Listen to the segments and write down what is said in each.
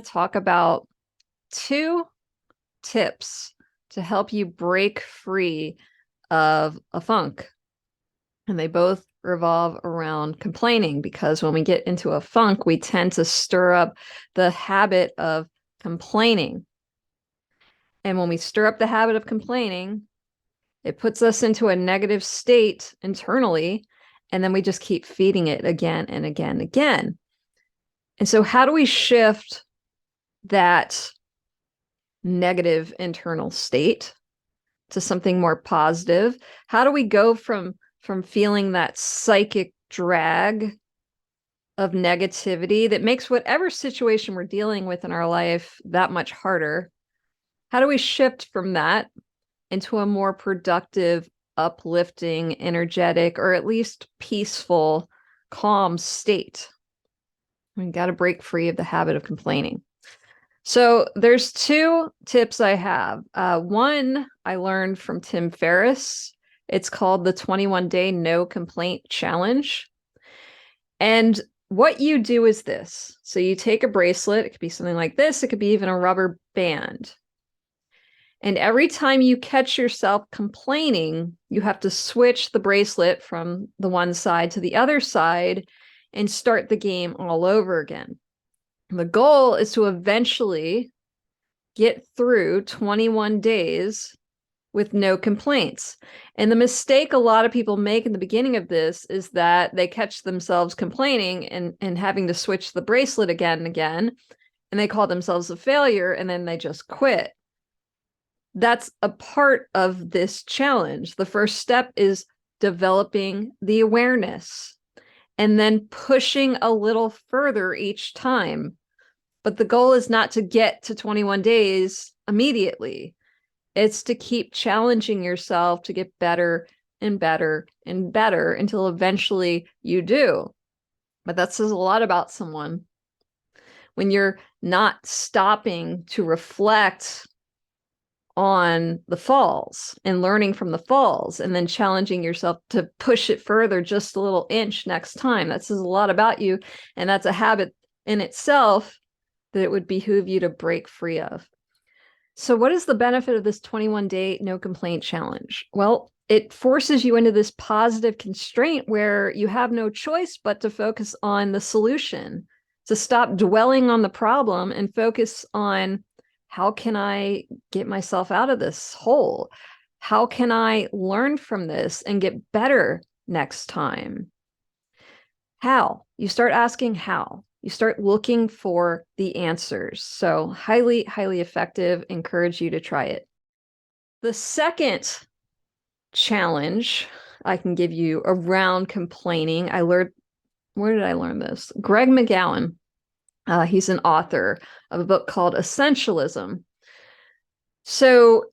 talk about 2 tips to help you break free of a funk. And they both revolve around complaining, because when we get into a funk, we tend to stir up the habit of complaining. And when we stir up the habit of complaining, it puts us into a negative state internally, and then we just keep feeding it again and again and again. And so how do we shift that negative internal state to something more positive? How do we go from feeling that psychic drag of negativity that makes whatever situation we're dealing with in our life that much harder? How do we shift from that into a more productive, uplifting, energetic, or at least peaceful, calm state? We got to break free of the habit of complaining. So there's 2 tips I have. One I learned from Tim Ferriss. It's called the 21-day no complaint challenge. And what you do is this. So you take a bracelet. It could be something like this. It could be even a rubber band. And every time you catch yourself complaining, you have to switch the bracelet from the one side to the other side and start the game all over again. The goal is to eventually get through 21 days with no complaints. And the mistake a lot of people make in the beginning of this is that they catch themselves complaining and having to switch the bracelet again and again, and they call themselves a failure, and then they just quit. That's a part of this challenge. The first step is developing the awareness and then pushing a little further each time. But the goal is not to get to 21 days immediately. It's to keep challenging yourself to get better and better and better until eventually you do. But that says a lot about someone. When you're not stopping to reflect on the falls and learning from the falls and then challenging yourself to push it further just a little inch next time, that says a lot about you. And that's a habit in itself that it would behoove you to break free of. So what is the benefit of this 21-day no complaint challenge? Well, it forces you into this positive constraint where you have no choice but to focus on the solution, to stop dwelling on the problem and focus on, how can I get myself out of this hole? How can I learn from this and get better next time? How? You start asking how. You start looking for the answers. So highly, highly effective. Encourage you to try it. The second challenge I can give you around complaining, I learned, where did I learn this? Greg McGowan. He's an author of a book called Essentialism. So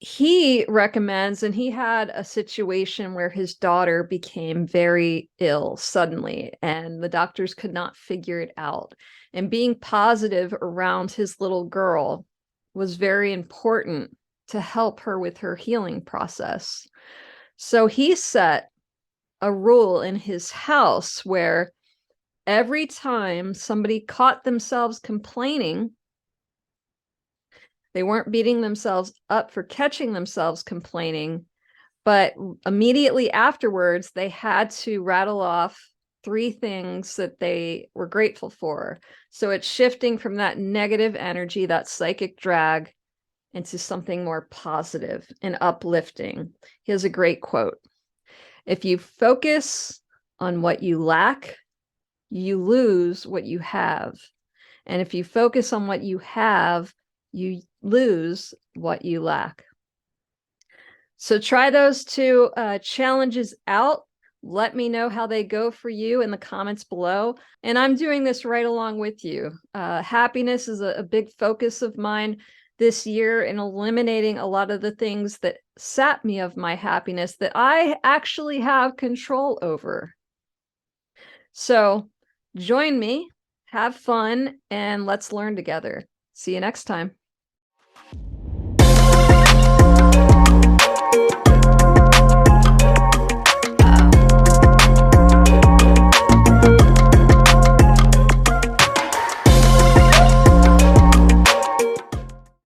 he recommends, and he had a situation where his daughter became very ill suddenly, and the doctors could not figure it out. And being positive around his little girl was very important to help her with her healing process. So he set a rule in his house where every time somebody caught themselves complaining, they weren't beating themselves up for catching themselves complaining, but immediately afterwards, they had to rattle off 3 things that they were grateful for. So it's shifting from that negative energy, that psychic drag, into something more positive and uplifting. He has a great quote. If you focus on what you lack, you lose what you have. And if you focus on what you have, you lose what you lack. So try those 2 challenges out. Let me know how they go for you in the comments below. And I'm doing this right along with you. Happiness is a big focus of mine this year, in eliminating a lot of the things that sap me of my happiness that I actually have control over. So join me, have fun, and let's learn together. See you next time.